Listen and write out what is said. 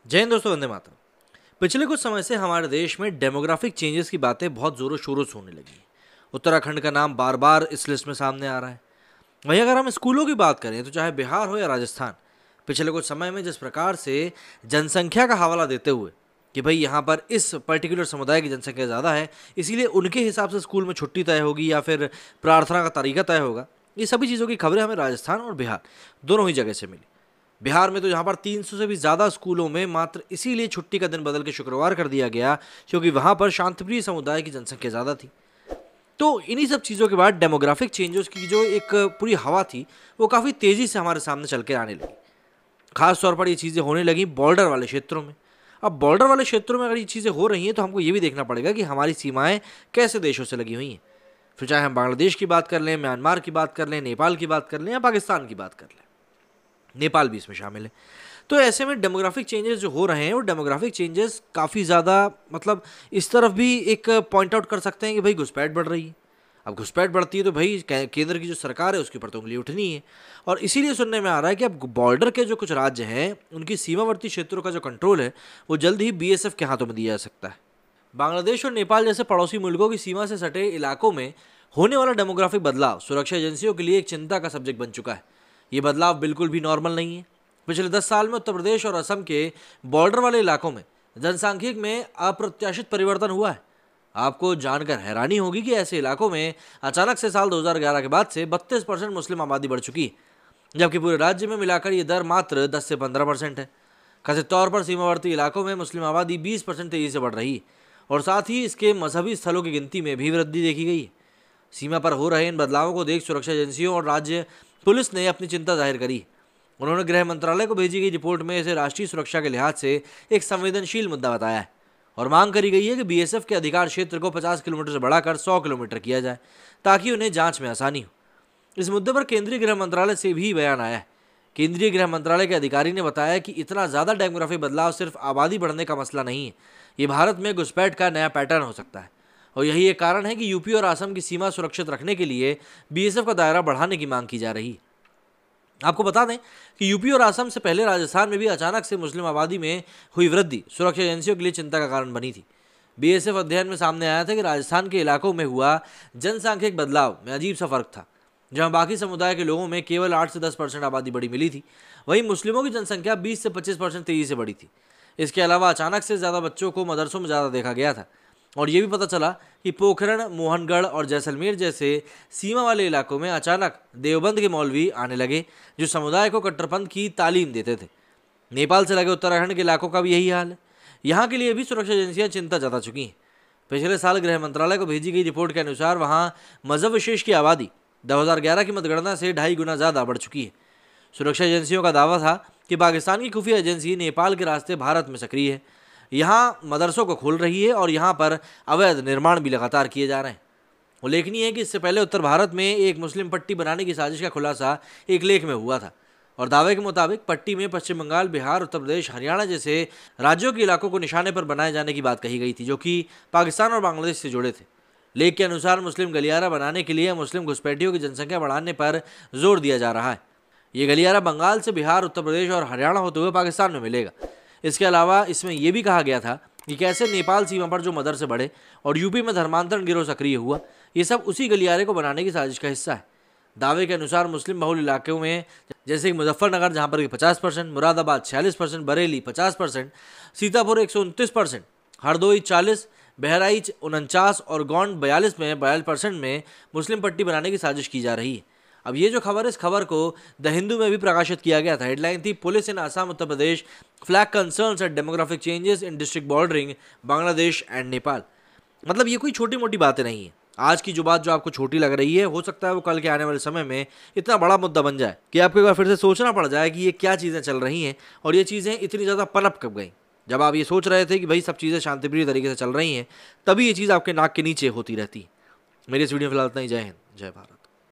जय हिंद दोस्तों, वंदे मातरम। पिछले कुछ समय से हमारे देश में डेमोग्राफिक चेंजेस की बातें बहुत जोरों शोरों से होने लगी हैं। उत्तराखंड का नाम बार बार इस लिस्ट में सामने आ रहा है। वहीं अगर हम स्कूलों की बात करें तो चाहे बिहार हो या राजस्थान, पिछले कुछ समय में जिस प्रकार से जनसंख्या का हवाला देते हुए कि भाई यहाँ पर इस पर्टिकुलर समुदाय की जनसंख्या ज़्यादा है, इसीलिए उनके हिसाब से स्कूल में छुट्टी तय होगी या फिर प्रार्थना का तरीका तय होगा, ये सभी चीज़ों की खबरें हमें राजस्थान और बिहार दोनों ही जगह से मिली। बिहार में तो यहाँ पर 300 से भी ज़्यादा स्कूलों में मात्र इसीलिए छुट्टी का दिन बदल के शुक्रवार कर दिया गया क्योंकि वहाँ पर शांतिप्रिय समुदाय की जनसंख्या ज़्यादा थी। तो इन्हीं सब चीज़ों के बाद डेमोग्राफिक चेंजेस की जो एक पूरी हवा थी वो काफ़ी तेज़ी से हमारे सामने चल के आने लगी। खास तौर पर ये चीज़ें होने लगी बॉर्डर वाले क्षेत्रों में। अब बॉर्डर वाले क्षेत्रों में अगर ये चीज़ें हो रही हैं तो हमको ये भी देखना पड़ेगा कि हमारी सीमाएं कैसे देशों से लगी हुई हैं। फिर चाहे हम बांग्लादेश की बात कर लें, म्यांमार की बात कर लें, नेपाल की बात कर लें या पाकिस्तान की बात कर लें, नेपाल भी इसमें शामिल है। तो ऐसे में डेमोग्राफिक चेंजेस जो हो रहे हैं वो डेमोग्राफिक चेंजेस काफ़ी ज़्यादा मतलब इस तरफ भी एक पॉइंट आउट कर सकते हैं कि भाई घुसपैठ बढ़ रही है। अब घुसपैठ बढ़ती है तो भाई केंद्र की जो सरकार है उसके ऊपर तो उंगली उठनी है। और इसीलिए सुनने में आ रहा है कि अब बॉर्डर के जो कुछ राज्य हैं उनकी सीमावर्ती क्षेत्रों का जो कंट्रोल है वो जल्द ही बीएसएफ के हाथों में दिया जा सकता है। बांग्लादेश और नेपाल जैसे पड़ोसी मुल्कों की सीमा से सटे इलाकों में होने वाला डेमोग्राफिक बदलाव सुरक्षा एजेंसियों के लिए एक चिंता का सब्जेक्ट बन चुका है। ये बदलाव बिल्कुल भी नॉर्मल नहीं है। पिछले 10 साल में उत्तर प्रदेश और असम के बॉर्डर वाले इलाकों में जनसांख्यिक में अप्रत्याशित परिवर्तन हुआ है। आपको जानकर हैरानी होगी कि ऐसे इलाकों में अचानक से साल 2011 के बाद से 32% मुस्लिम आबादी बढ़ चुकी है, जबकि पूरे राज्य में मिलाकर ये दर मात्र 10 से 15% है। कथित तौर पर सीमावर्ती इलाकों में मुस्लिम आबादी 20% तेजी से बढ़ रही है और साथ ही इसके मजहबी स्थलों की गिनती में भी वृद्धि देखी गई है। सीमा पर हो रहे इन बदलावों को देख सुरक्षा एजेंसियों और राज्य पुलिस ने अपनी चिंता जाहिर करी। उन्होंने गृह मंत्रालय को भेजी गई रिपोर्ट में इसे राष्ट्रीय सुरक्षा के लिहाज से एक संवेदनशील मुद्दा बताया है और मांग करी गई है कि बीएसएफ के अधिकार क्षेत्र को 50 किलोमीटर से बढ़ाकर 100 किलोमीटर किया जाए ताकि उन्हें जांच में आसानी हो। इस मुद्दे पर केंद्रीय गृह मंत्रालय से भी बयान आया है। केंद्रीय गृह मंत्रालय के अधिकारी ने बताया कि इतना ज़्यादा डेमोग्राफिक बदलाव सिर्फ आबादी बढ़ने का मसला नहीं है, ये भारत में घुसपैठ का नया पैटर्न हो सकता है और यही एक कारण है कि यूपी और असम की सीमा सुरक्षित रखने के लिए बीएसएफ का दायरा बढ़ाने की मांग की जा रही है। आपको बता दें कि यूपी और असम से पहले राजस्थान में भी अचानक से मुस्लिम आबादी में हुई वृद्धि सुरक्षा एजेंसियों के लिए चिंता का कारण बनी थी। बीएसएफ अध्ययन में सामने आया था कि राजस्थान के इलाकों में हुआ जनसांख्यिक बदलाव में अजीब सा फर्क था। जहां बाकी समुदाय के लोगों में केवल 8 से 10% आबादी बढ़ी मिली थी, वहीं मुस्लिमों की जनसंख्या 20 से 25% तेजी से बढ़ी थी। इसके अलावा अचानक से ज़्यादा बच्चों को मदरसों में ज़्यादा देखा गया था और ये भी पता चला कि पोखरण, मोहनगढ़ और जैसलमेर जैसे सीमा वाले इलाकों में अचानक देवबंद के मौलवी आने लगे जो समुदाय को कट्टरपंथ की तालीम देते थे। नेपाल से लगे उत्तराखंड के इलाकों का भी यही हाल है। यहाँ के लिए भी सुरक्षा एजेंसियाँ चिंता जता चुकी हैं। पिछले साल गृह मंत्रालय को भेजी गई रिपोर्ट के अनुसार वहाँ मजहब विशेष की आबादी 2011 की मतगणना से 2.5 गुना ज़्यादा बढ़ चुकी है। सुरक्षा एजेंसियों का दावा था कि पाकिस्तान की खुफिया एजेंसी नेपाल के रास्ते भारत में सक्रिय है, यहाँ मदरसों को खोल रही है और यहाँ पर अवैध निर्माण भी लगातार किए जा रहे हैं। उल्लेखनीय है कि इससे पहले उत्तर भारत में एक मुस्लिम पट्टी बनाने की साजिश का खुलासा एक लेख में हुआ था और दावे के मुताबिक पट्टी में पश्चिम बंगाल, बिहार, उत्तर प्रदेश, हरियाणा जैसे राज्यों के इलाकों को निशाने पर बनाए जाने की बात कही गई थी जो कि पाकिस्तान और बांग्लादेश से जुड़े थे। लेख के अनुसार मुस्लिम गलियारा बनाने के लिए मुस्लिम घुसपैठियों की जनसंख्या बढ़ाने पर जोर दिया जा रहा है। ये गलियारा बंगाल से बिहार, उत्तर प्रदेश और हरियाणा होते हुए पाकिस्तान में मिलेगा। इसके अलावा इसमें यह भी कहा गया था कि कैसे नेपाल सीमा पर जो मदरसे बढ़े और यूपी में धर्मांतरण गिरोह सक्रिय हुआ, ये सब उसी गलियारे को बनाने की साजिश का हिस्सा है। दावे के अनुसार मुस्लिम बहुल इलाकों में जैसे कि मुजफ्फरनगर जहाँ पर 50%, मुरादाबाद 46%, बरेली 50%, सीतापुर 129%, हरदोई 40%, बहराइच 49% और गोंड 42% में मुस्लिम पट्टी बनाने की साजिश की जा रही है। अब ये जो खबर है, इस खबर को द हिंदू में भी प्रकाशित किया गया था। हेडलाइन थी, police in Assam Uttar Pradesh flag concerns at demographic changes in district bordering Bangladesh and Nepal. मतलब ये कोई छोटी मोटी बातें नहीं है। आज की जो बात जो आपको छोटी लग रही है, हो सकता है वो कल के आने वाले समय में इतना बड़ा मुद्दा बन जाए कि आपको एक बार फिर से सोचना पड़ जाए कि ये क्या चीज़ें चल रही हैं और ये चीज़ें इतनी ज़्यादा पनप कब गई। जब आप ये सोच रहे थे कि भाई सब चीज़ें शांतिप्रिय तरीके से चल रही हैं, तभी ये चीज़ आपके नाक के नीचे होती रहती है। मेरी इस वीडियो में फिलहाल इतना ही। जय हिंद, जय भारत।